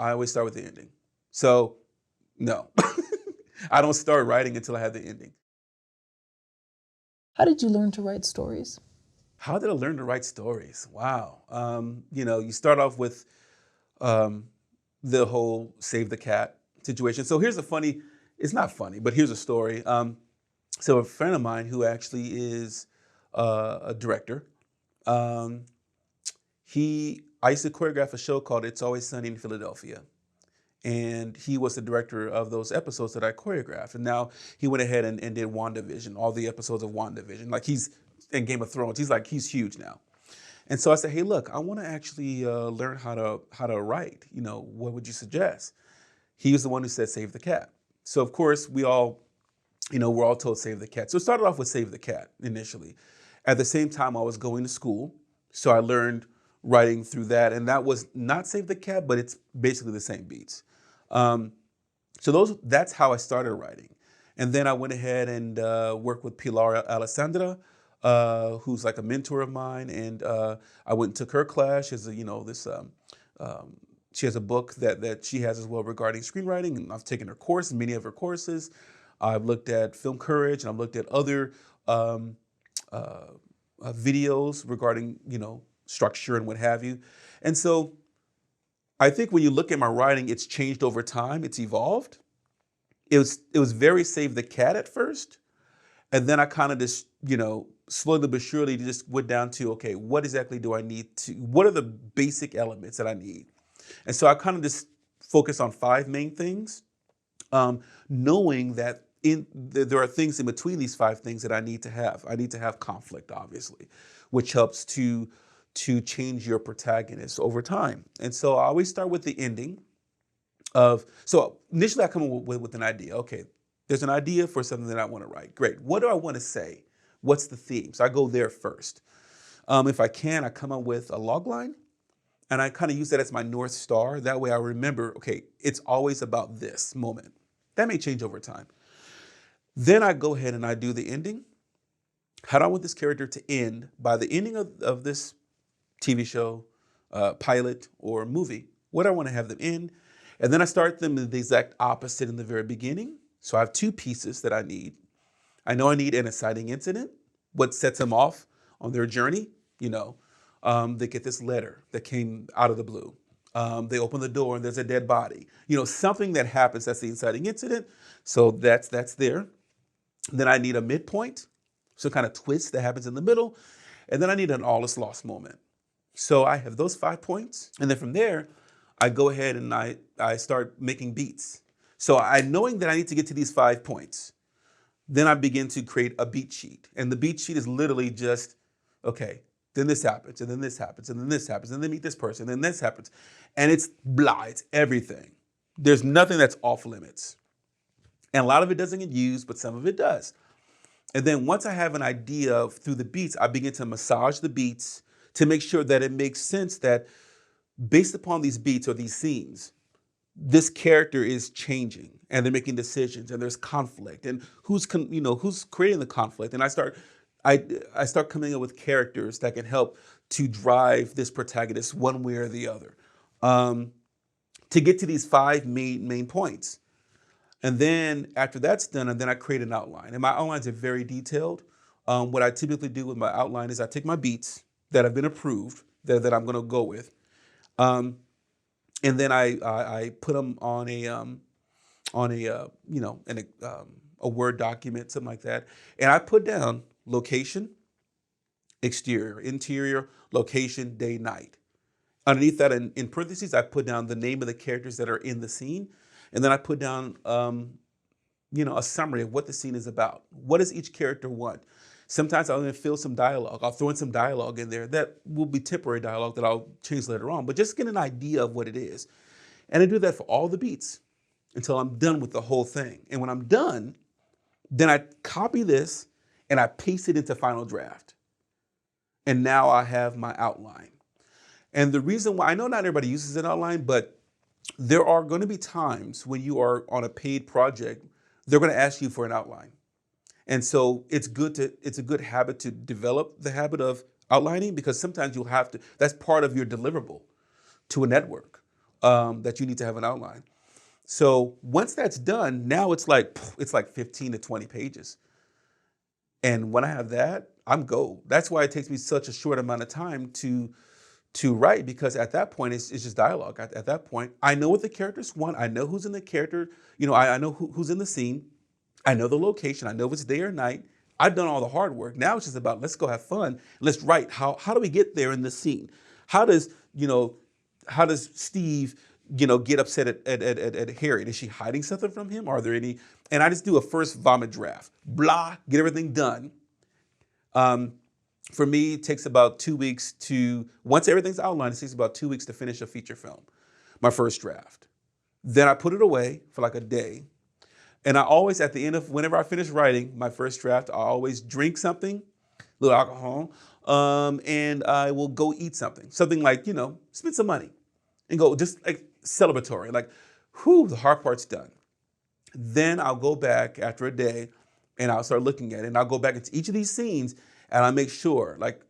I always start with the ending. So, no. I don't start writing until I have the ending. How did you learn to write stories? How did I learn to write stories? Wow. You start off with um, the whole save the cat situation. So here's a funny, it's not funny, but here's a story. So a friend of mine who actually is a director, um, I used to choreograph a show called It's Always Sunny in Philadelphia. And he was the director of those episodes that I choreographed. And now he went ahead and did WandaVision, all the episodes of WandaVision. Like he's in Game of Thrones. He's huge now. And so I said, hey, look, I want to actually learn how to write. What would you suggest? He was the one who said save the cat. So of course we're all told save the cat. So it started off with save the cat initially. At the same time, I was going to school, so I learned writing through that, and that was not save the cat, but it's basically the same beats. Um, so that's how I started writing. And then I went ahead and worked with Pilar Alessandra, who's like a mentor of mine. And I went and took her class. She has she has a book that she has as well regarding screenwriting. And I've taken her course, many of her courses. I've looked at Film Courage, and I've looked at other um, videos regarding, structure and what have you. And so I think when you look at my writing, it's changed over time. It's evolved. It was very save the cat at first. And then I kind of just, slowly but surely just went down to, okay, what exactly do I need what are the basic elements that I need? And so I kind of just focus on 5 main things, knowing that there are things in between these 5 things that I need to have. I need to have conflict, obviously, which helps to change your protagonist over time. And so I always start with the ending so initially I come up with an idea. Okay, there's an idea for something that I want to write. Great. What do I want to say? What's the theme? So I go there first. If I can, I come up with a logline, and I kind of use that as my North Star. That way I remember, okay, it's always about this moment. That may change over time. Then I go ahead and I do the ending. How do I want this character to end by the ending of this TV show, pilot, or movie? What do I want to have them end? And then I start them the exact opposite in the very beginning. So I have 2 pieces that I need. I know I need an inciting incident, what sets them off on their journey. They get this letter that came out of the blue. They open the door and there's a dead body. Something that happens, that's the inciting incident. So that's there. Then I need a midpoint, some kind of twist that happens in the middle. And then I need an all is lost moment. So I have those 5 points. And then from there, I go ahead and I start making beats. So knowing that I need to get to these 5 points, then I begin to create a beat sheet. And the beat sheet is literally just, okay, then this happens, and then this happens, and then this happens, and then meet this person, and then this happens. And it's blah, it's everything. There's nothing that's off limits. And a lot of it doesn't get used, but some of it does. And then once I have an idea through the beats, I begin to massage the beats to make sure that it makes sense that based upon these beats or these scenes, this character is changing and they're making decisions and there's conflict and who's creating the conflict. And I start coming up with characters that can help to drive this protagonist one way or the other, to get to these 5 main points. And then after that's done, and then I create an outline. And my outlines are very detailed. What I typically do with my outline is I take my beats that have been approved, that I'm going to go with, and then I put them on a Word document, something like that, and I put down location, exterior, interior, location, day, night. Underneath that, in parentheses, I put down the name of the characters that are in the scene, and then I put down a summary of what the scene is about. What does each character want? Sometimes I'll even fill some dialogue. I'll throw in some dialogue in there that will be temporary dialogue that I'll change later on, but just get an idea of what it is. And I do that for all the beats until I'm done with the whole thing. And when I'm done, then I copy this and I paste it into Final Draft. And now I have my outline. And the reason why, I know not everybody uses an outline, but there are going to be times when you are on a paid project, they're going to ask you for an outline. And so it's a good habit to develop the habit of outlining, because sometimes you'll have to, that's part of your deliverable to a network. that you need to have an outline. So once that's done, now it's like 15 to 20 pages. And when I have that, I'm gold. That's why it takes me such a short amount of time to write, because at that point it's just dialogue. At that point, I know what the characters want. I know who's in the character. I know who's in the scene. I know the location. I know if it's day or night. I've done all the hard work. Now it's just about, let's go have fun. Let's write. How do we get there in the scene? How does Steve, get upset at Harriet? Is she hiding something from him? Are there any? And I just do a first vomit draft. Blah, get everything done. For me, it takes about 2 weeks once everything's outlined, it takes about 2 weeks to finish a feature film, my first draft. Then I put it away for like a day. And I always, at the end of, whenever I finish writing my first draft, I always drink something, a little alcohol, and I will go eat something like, spend some money and go just like celebratory, like, whew, the hard part's done. Then I'll go back after a day and I'll start looking at it, and I'll go back into each of these scenes and I make sure, like,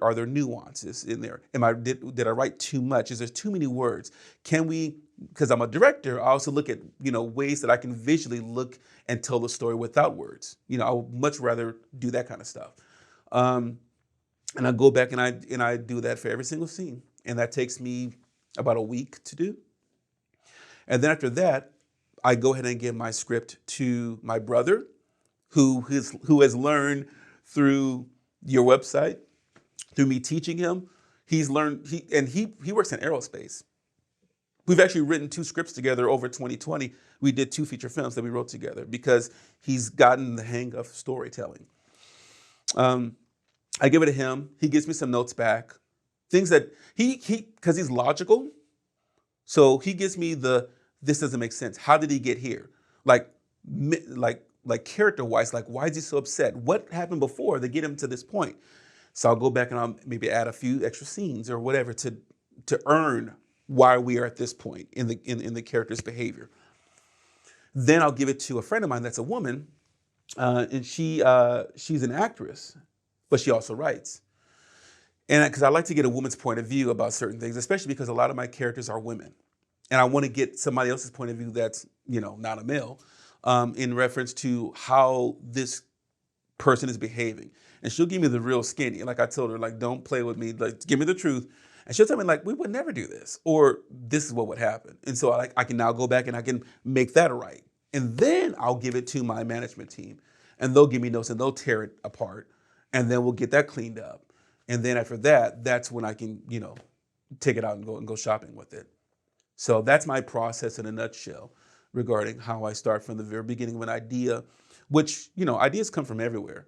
are there nuances in there? Did I write too much? Is there too many words? Can we, because I'm a director, I also look at, ways that I can visually look and tell the story without words. I would much rather do that kind of stuff. And I go back and I do that for every single scene. And that takes me about a week to do. And then after that, I go ahead and give my script to my brother, who has learned through your website, through me teaching him. He's learned, he works in aerospace. We've actually written 2 scripts together over 2020. We did 2 feature films that we wrote together because he's gotten the hang of storytelling. I give it to him. He gives me some notes back, things that because he's logical. So he gives me this doesn't make sense. How did he get here? Like character-wise, like, why is he so upset? What happened before to get him to this point? So I'll go back and I'll maybe add a few extra scenes or whatever to earn why we are at this point in the character's behavior. Then I'll give it to a friend of mine that's a woman, and she's an actress, but she also writes. And because I like to get a woman's point of view about certain things, especially because a lot of my characters are women. And I want to get somebody else's point of view that's, not a male, in reference to how this person is behaving. And she'll give me the real skinny. Like I told her, like, don't play with me, like, give me the truth. And she'll tell me, like, we would never do this, or this is what would happen. And so I can now go back and I can make that right. And then I'll give it to my management team, and they'll give me notes and they'll tear it apart, and then we'll get that cleaned up. And then after that, that's when I can, take it out and go shopping with it. So that's my process in a nutshell regarding how I start from the very beginning of an idea, which, ideas come from everywhere.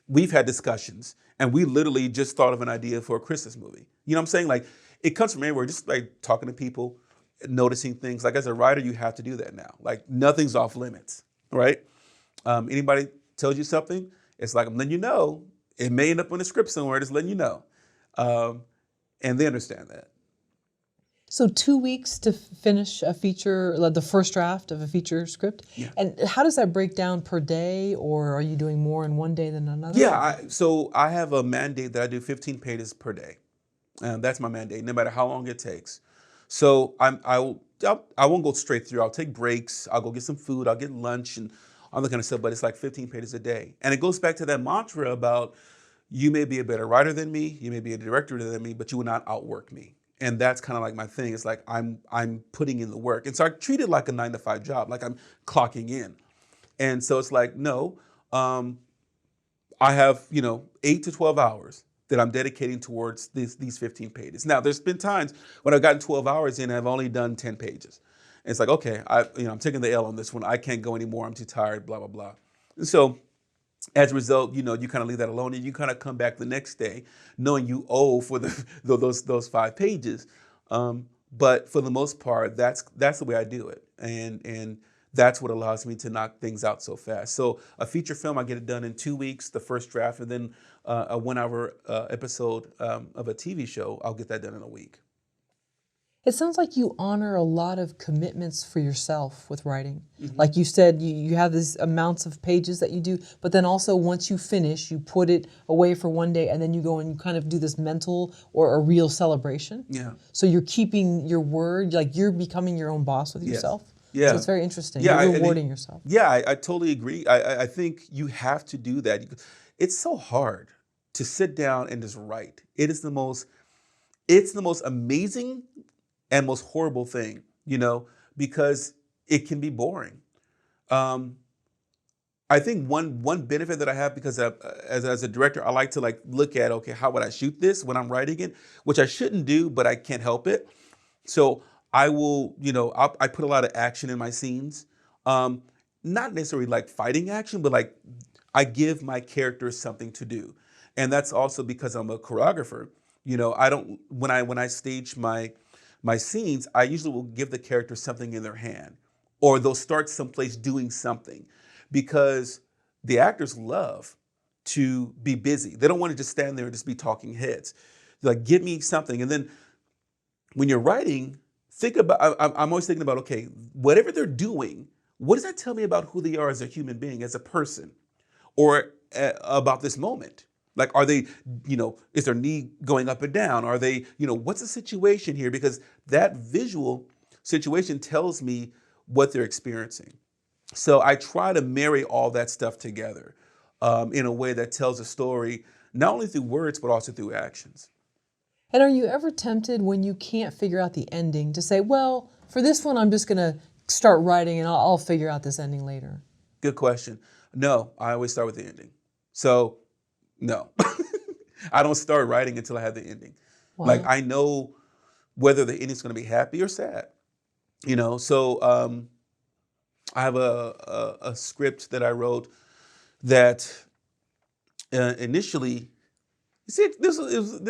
We've had discussions, and we literally just thought of an idea for a Christmas movie. You know what I'm saying? Like, it comes from everywhere, just like talking to people, noticing things. Like, as a writer, you have to do that now. Like, nothing's off limits, right? Anybody tells you something, it's like, I'm letting you know. It may end up in a script somewhere, just letting you know. And they understand that. So 2 weeks to finish a feature, like the first draft of a feature script? Yeah. And how does that break down per day, or are you doing more in one day than another? Yeah, so I have a mandate that I do 15 pages per day. That's my mandate, no matter how long it takes. So I won't go straight through. I'll take breaks. I'll go get some food. I'll get lunch and all that kind of stuff, but it's like 15 pages a day. And it goes back to that mantra about, you may be a better writer than me, you may be a director than me, but you will not outwork me. And that's kind of like my thing. It's like I'm putting in the work. And so I treat it like a 9-to-5 job, like I'm clocking in. And so it's like, no, I have, 8 to 12 hours that I'm dedicating towards these 15 pages. Now, there's been times when I've gotten 12 hours in and I've only done 10 pages. And it's like, okay, I'm taking the L on this one. I can't go anymore. I'm too tired, blah, blah, blah. And so as a result, you kind of leave that alone, and you kind of come back the next day knowing you owe for those 5 pages. But for the most part, that's the way I do it, and that's what allows me to knock things out so fast. So a feature film, I get it done in 2 weeks, the first draft, and then a 1-hour episode of a TV show, I'll get that done in a week. It sounds like you honor a lot of commitments for yourself with writing. Like you said, you have these amounts of pages that you do, but then also once you finish, you put it away for one day, and then you go and you kind of do this mental or a real celebration. Yeah. So you're keeping your word, like you're becoming your own boss with yourself. Yeah. So it's very interesting. Yeah, You're rewarding yourself. Yeah, I totally agree. I think you have to do that. It's so hard to sit down and just write. It's the most amazing and most horrible thing, because it can be boring. I think one benefit that I have, because as a director, I like to look at, okay, how would I shoot this when I'm writing it, which I shouldn't do, but I can't help it. So I will, I put a lot of action in my scenes, not necessarily like fighting action, but like I give my characters something to do, and that's also because I'm a choreographer. I don't when I stage my scenes, I usually will give the character something in their hand, or they'll start someplace doing something, because the actors love to be busy. They don't want to just stand there and just be talking heads. They're like, give me something. And then when you're writing, think about, I'm always thinking about, okay, whatever they're doing, what does that tell me about who they are as a human being, as a person, or about this moment? Like, are they, is their knee going up and down? Are they, what's the situation here? Because that visual situation tells me what they're experiencing. So I try to marry all that stuff together in a way that tells a story, not only through words, but also through actions. And are you ever tempted when you can't figure out the ending to say, well, for this one, I'm just going to start writing and I'll figure out this ending later? Good question. No, I always start with the ending. So no, I don't start writing until I have the ending. Wow. Like, I know whether the ending's going to be happy or sad, So I have a script that I wrote that initially, you see, this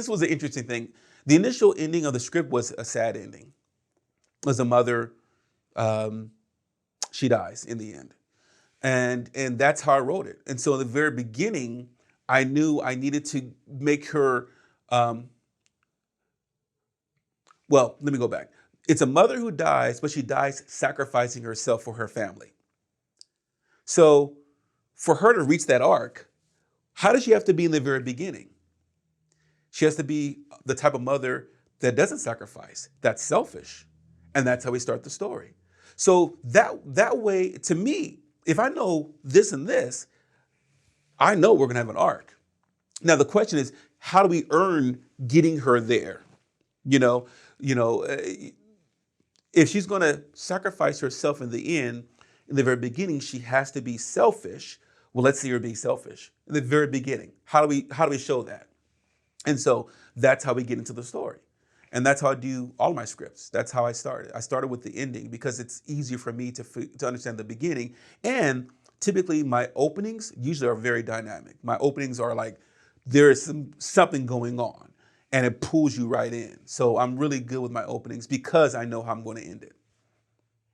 was an interesting thing. The initial ending of the script was a sad ending. It was a mother, she dies in the end. And that's how I wrote it. And so in the very beginning, I knew I needed to make her, well, let me go back. It's a mother who dies, but she dies sacrificing herself for her family. So for her to reach that arc, how does she have to be in the very beginning? She has to be the type of mother that doesn't sacrifice, that's selfish. And that's how we start the story. So that way, to me, if I know this and this, I know we're going to have an arc. Now, the question is, how do we earn getting her there? If she's going to sacrifice herself in the end, in the very beginning, she has to be selfish. Well, let's see her be selfish in the very beginning. How do we show that? And so that's how we get into the story. And that's how I do all my scripts. That's how I started. I started with the ending because it's easier for me to understand the beginning. And typically my openings usually are very dynamic. My openings are like, there is something going on and it pulls you right in. So I'm really good with my openings because I know how I'm going to end it.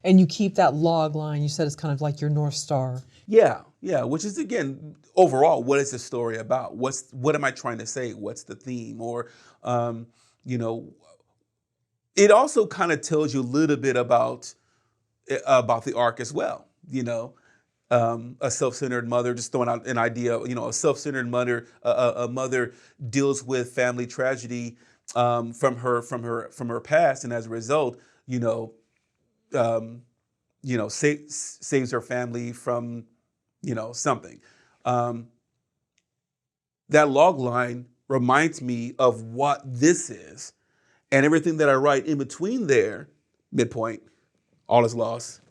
And you keep that log line. You said it's kind of like your North Star. Yeah, which is, again, overall, what is the story about? What am I trying to say? What's the theme? Or, it also kind of tells you a little bit about the arc as well. A self-centered mother, just throwing out an idea. A self-centered mother, a mother deals with family tragedy from her past, and as a result, saves her family from something. That log line reminds me of what this is. And everything that I write in between there, midpoint, all is lost,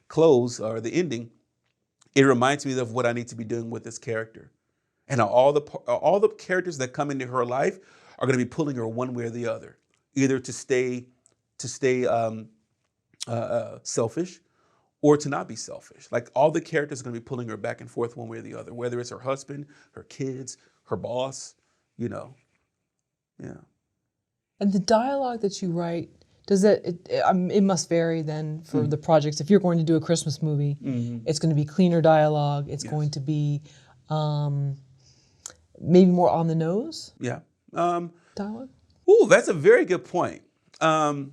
close, or the ending, it reminds me of what I need to be doing with this character. And all the characters that come into her life are going to be pulling her one way or the other, either to stay selfish or to not be selfish. Like, all the characters are going to be pulling her back and forth one way or the other, whether it's her husband, her kids, her boss, Yeah. And the dialogue that you write, it must vary then for the projects. If you're going to do a Christmas movie, it's going to be cleaner dialogue. It's going to be maybe more on the nose. Yeah. Dialogue. Ooh, that's a very good point. Um,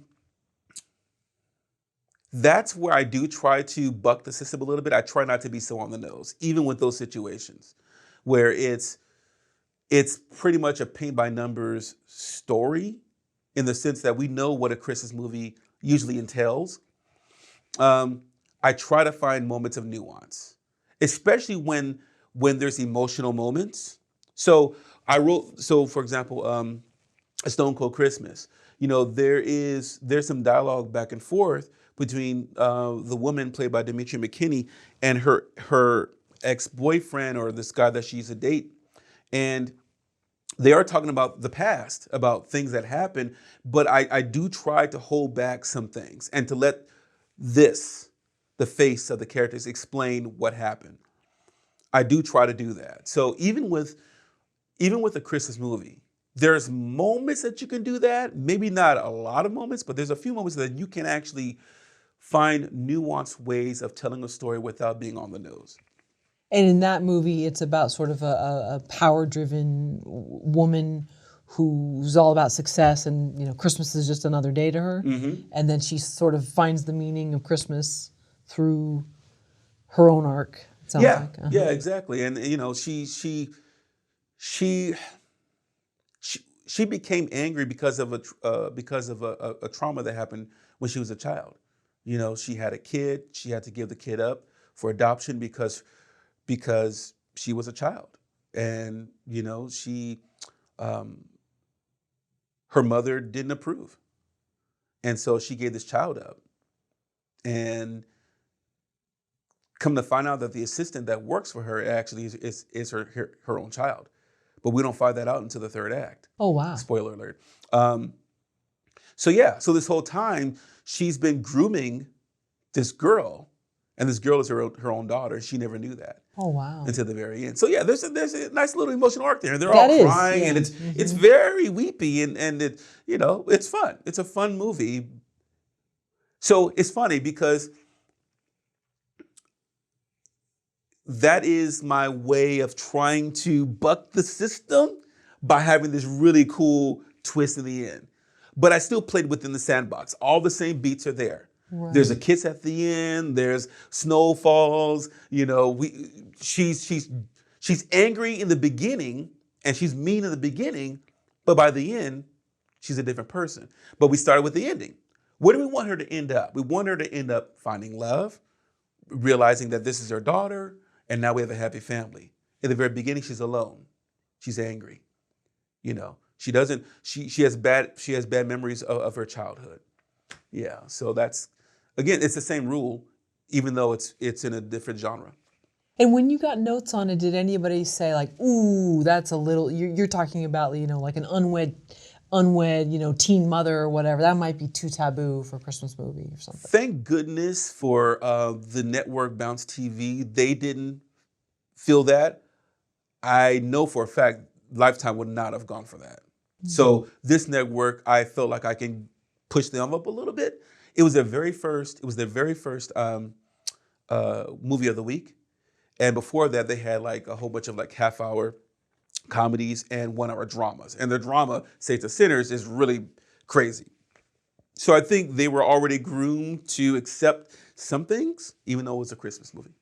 that's where I do try to buck the system a little bit. I try not to be so on the nose, even with those situations where it's pretty much a paint by numbers story in the sense that we know what a Christmas movie usually entails. I try to find moments of nuance, especially when there's emotional moments. So for example, A Stone Cold Christmas. You know, there's some dialogue back and forth between the woman played by Demetria McKinney and her ex-boyfriend, or this guy that she used to date. And they are talking about the past, about things that happened, but I do try to hold back some things and to let the face of the characters, explain what happened. I do try to do that. So even with a Christmas movie, there's moments that you can do that. Maybe not a lot of moments, but there's a few moments that you can actually find nuanced ways of telling a story without being on the nose. And in that movie, it's about sort of a power-driven woman who's all about success, and Christmas is just another day to her. Mm-hmm. And then she sort of finds the meaning of Christmas through her own arc. It sounds like. Yeah, exactly. And she became angry because of a trauma that happened when she was a child. She had a kid. She had to give the kid up for adoption because she was a child, and her mother didn't approve, and so she gave this child up. And come to find out that the assistant that works for her actually is her own child, but we don't find that out until the third act. Oh wow! Spoiler alert. So this whole time she's been grooming this girl. And this girl is her own daughter. She never knew that. Oh wow! Until the very end. So yeah, there's a nice little emotional arc there. They're That all is, crying, yeah. and it's very weepy, and it's fun. It's a fun movie. So it's funny because that is my way of trying to buck the system by having this really cool twist in the end. But I still played within the sandbox. All the same beats are there. Right. There's a kiss at the end. There's snow falls. She's angry in the beginning and she's mean in the beginning, but by the end, she's a different person. But we started with the ending. Where do we want her to end up? We want her to end up finding love, realizing that this is her daughter, and now we have a happy family. In the very beginning, she's alone. She's angry. She has bad memories of her childhood. Yeah, so that's. Again, it's the same rule, even though it's in a different genre. And when you got notes on it, did anybody say like, "Ooh, that's a little"? You're talking about like an unwed, teen mother or whatever. That might be too taboo for a Christmas movie or something. Thank goodness for the network Bounce TV. They didn't feel that. I know for a fact Lifetime would not have gone for that. Mm-hmm. So this network, I felt like I can push the envelope a little bit. It was their very first movie of the week. And before that, they had like a whole bunch of like half-hour comedies and 1-hour dramas. And their drama, Saints and Sinners, is really crazy. So I think they were already groomed to accept some things, even though it was a Christmas movie.